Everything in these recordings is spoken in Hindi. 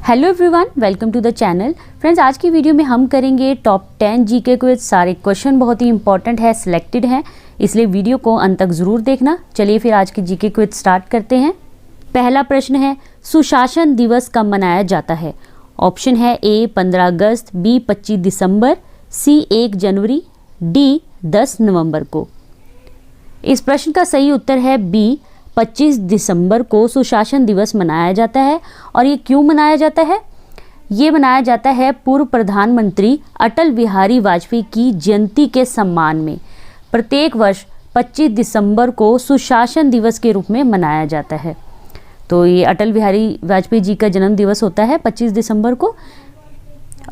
Hello everyone, welcome to the channel. Friends, आज की वीडियो में हम करेंगे टॉप 10 जीके क्विज। सारे क्वेश्चन बहुत ही इंपॉर्टेंट है, सिलेक्टेड हैं, इसलिए वीडियो को अंत तक ज़रूर देखना। चलिए फिर आज की जीके क्विज स्टार्ट करते हैं। पहला प्रश्न है, सुशासन दिवस कब मनाया जाता है? ऑप्शन है ए 15 अगस्त, बी 25 दिसंबर, सी 1 जनवरी, डी 10 नवंबर को। इस प्रश्न का सही उत्तर है बी 25 दिसंबर को सुशासन दिवस मनाया जाता है। और ये क्यों मनाया जाता है? ये मनाया जाता है पूर्व प्रधानमंत्री अटल बिहारी वाजपेयी की जयंती के सम्मान में। प्रत्येक वर्ष 25 दिसंबर को सुशासन दिवस के रूप में मनाया जाता है। तो ये अटल बिहारी वाजपेयी जी का जन्म दिवस होता है 25 दिसंबर को,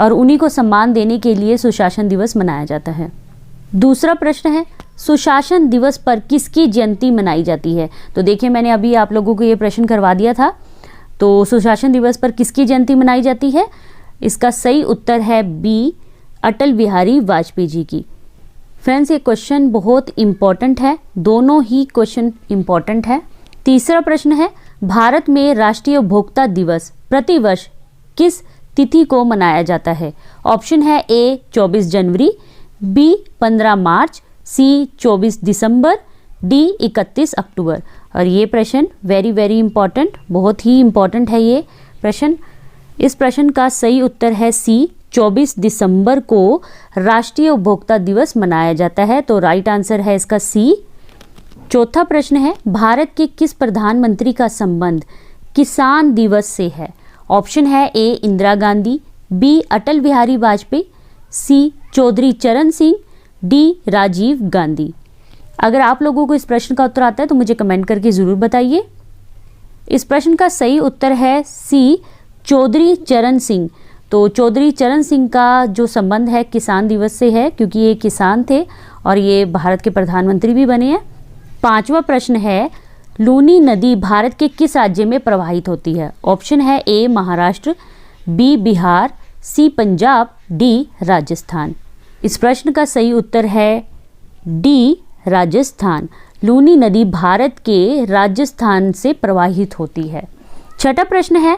और उन्हीं को सम्मान देने के लिए सुशासन दिवस मनाया जाता है। दूसरा प्रश्न है, सुशासन दिवस पर किसकी जयंती मनाई जाती है? तो देखिए, मैंने अभी आप लोगों को ये प्रश्न करवा दिया था। तो सुशासन दिवस पर किसकी जयंती मनाई जाती है? इसका सही उत्तर है बी अटल बिहारी वाजपेयी जी की। फ्रेंड्स, ये क्वेश्चन बहुत इम्पॉर्टेंट है, दोनों ही क्वेश्चन इम्पॉर्टेंट है। तीसरा प्रश्न है, भारत में राष्ट्रीय उपभोक्ता दिवस प्रतिवर्ष किस तिथि को मनाया जाता है? ऑप्शन है ए 24 जनवरी, बी 15 मार्च, सी 24 दिसंबर, डी 31 अक्टूबर। और ये प्रश्न वेरी इंपॉर्टेंट, बहुत ही इम्पॉर्टेंट है ये प्रश्न। इस प्रश्न का सही उत्तर है सी 24 दिसंबर को राष्ट्रीय उपभोक्ता दिवस मनाया जाता है। तो राइट आंसर है इसका सी। चौथा प्रश्न है, भारत के किस प्रधानमंत्री का संबंध किसान दिवस से है? ऑप्शन है ए इंदिरा गांधी, बी अटल बिहारी वाजपेयी, सी चौधरी चरण सिंह, डी राजीव गांधी। अगर आप लोगों को इस प्रश्न का उत्तर आता है तो मुझे कमेंट करके ज़रूर बताइए। इस प्रश्न का सही उत्तर है सी चौधरी चरण सिंह। तो चौधरी चरण सिंह का जो संबंध है किसान दिवस से है, क्योंकि ये किसान थे और ये भारत के प्रधानमंत्री भी बने हैं। पांचवा प्रश्न है, लूनी नदी भारत के किस राज्य में प्रवाहित होती है? ऑप्शन है ए महाराष्ट्र, बी बिहार, सी पंजाब, डी राजस्थान। इस प्रश्न का सही उत्तर है डी राजस्थान। लूनी नदी भारत के राजस्थान से प्रवाहित होती है। छठा प्रश्न है,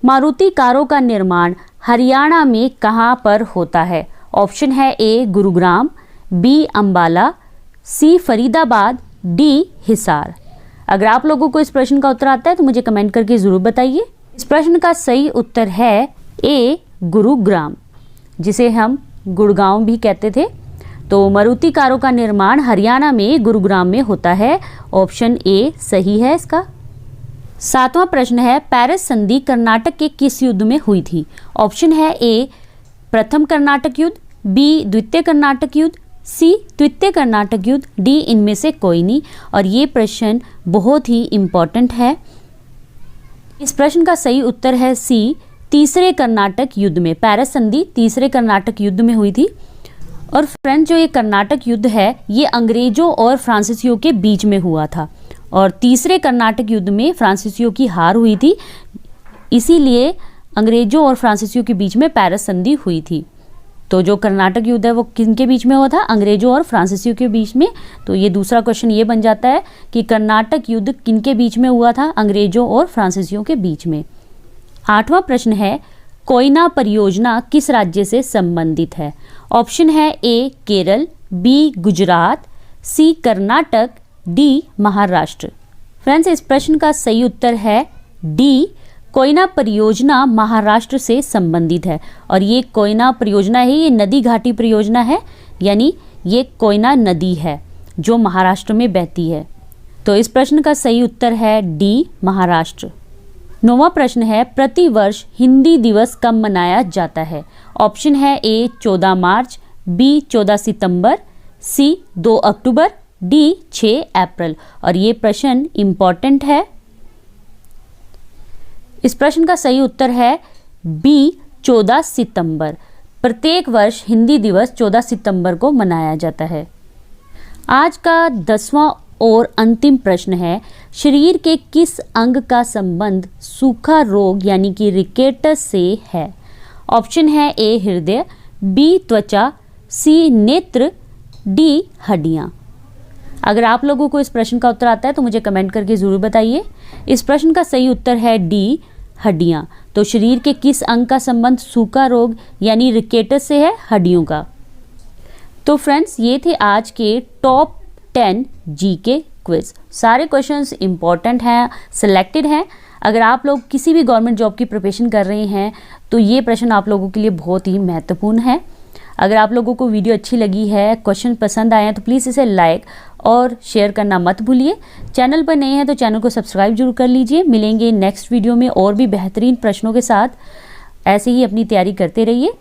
मारुति कारों का निर्माण हरियाणा में कहां पर होता है? ऑप्शन है ए गुरुग्राम, बी अंबाला, सी फरीदाबाद, डी हिसार। अगर आप लोगों को इस प्रश्न का उत्तर आता है तो मुझे कमेंट करके ज़रूर बताइए। इस प्रश्न का सही उत्तर है ए गुरुग्राम, जिसे हम गुड़गांव भी कहते थे। तो मारुति कारों का निर्माण हरियाणा में गुरुग्राम में होता है। ऑप्शन ए सही है इसका। सातवां प्रश्न है, पेरिस संधि कर्नाटक के किस युद्ध में हुई थी? ऑप्शन है ए प्रथम कर्नाटक युद्ध, बी द्वितीय कर्नाटक युद्ध, सी तृतीय कर्नाटक युद्ध, डी इनमें से कोई नहीं। और ये प्रश्न बहुत ही इम्पॉर्टेंट है। इस प्रश्न का सही उत्तर है सी तीसरे कर्नाटक युद्ध में। पेरिस संधि तीसरे कर्नाटक युद्ध में हुई थी। और फ्रेंड्स, जो ये कर्नाटक युद्ध है ये अंग्रेजों और फ्रांसीसियों के बीच में हुआ था, और तीसरे कर्नाटक युद्ध में फ्रांसीसियों की हार हुई थी, इसीलिए अंग्रेजों और फ्रांसीसियों के बीच में पेरिस संधि हुई थी। तो जो कर्नाटक युद्ध है वो किनके बीच में हुआ था? अंग्रेजों और फ्रांसीसियों के बीच में। तो ये दूसरा क्वेश्चन ये बन जाता है कि कर्नाटक युद्ध किनके बीच में हुआ था? अंग्रेजों और फ्रांसीसियों के बीच में। आठवां प्रश्न है, कोयना परियोजना किस राज्य से संबंधित है? ऑप्शन है ए केरल, बी गुजरात, सी कर्नाटक, डी महाराष्ट्र। फ्रेंड्स, इस प्रश्न का सही उत्तर है डी कोयना परियोजना महाराष्ट्र से संबंधित है। और ये कोयना परियोजना है, ये नदी घाटी परियोजना है, यानी ये कोयना नदी है जो महाराष्ट्र में बहती है। तो इस प्रश्न का सही उत्तर है डी महाराष्ट्र। नौवां प्रश्न है, प्रतिवर्ष हिंदी दिवस कब मनाया जाता है? ऑप्शन है ए 14 मार्च, बी 14 सितंबर, सी 2 अक्टूबर, डी 6 अप्रैल। और ये प्रश्न इम्पॉर्टेंट है। इस प्रश्न का सही उत्तर है बी 14 सितंबर। प्रत्येक वर्ष हिंदी दिवस 14 सितंबर को मनाया जाता है। आज का 10वां और अंतिम प्रश्न है, शरीर के किस अंग का संबंध सूखा रोग यानी कि रिकेटस से है? ऑप्शन है ए हृदय, बी त्वचा, सी नेत्र, डी हड्डियां। अगर आप लोगों को इस प्रश्न का उत्तर आता है तो मुझे कमेंट करके ज़रूर बताइए। इस प्रश्न का सही उत्तर है डी हड्डियाँ। तो शरीर के किस अंग का संबंध सूखा रोग यानी रिकेटस से है? हड्डियों का। तो फ्रेंड्स ये थे आज के टॉप 10 जीके क्विज। सारे क्वेश्चंस इंपॉर्टेंट हैं, सिलेक्टेड हैं। अगर आप लोग किसी भी गवर्नमेंट जॉब की प्रिपरेशन कर रहे हैं तो ये प्रश्न आप लोगों के लिए बहुत ही महत्वपूर्ण है। अगर आप लोगों को वीडियो अच्छी लगी है, क्वेश्चन पसंद आए हैं तो प्लीज़ इसे लाइक और शेयर करना मत भूलिए। चैनल पर नए हैं तो चैनल को सब्सक्राइब जरूर कर लीजिए। मिलेंगे नेक्स्ट वीडियो में और भी बेहतरीन प्रश्नों के साथ। ऐसे ही अपनी तैयारी करते रहिए।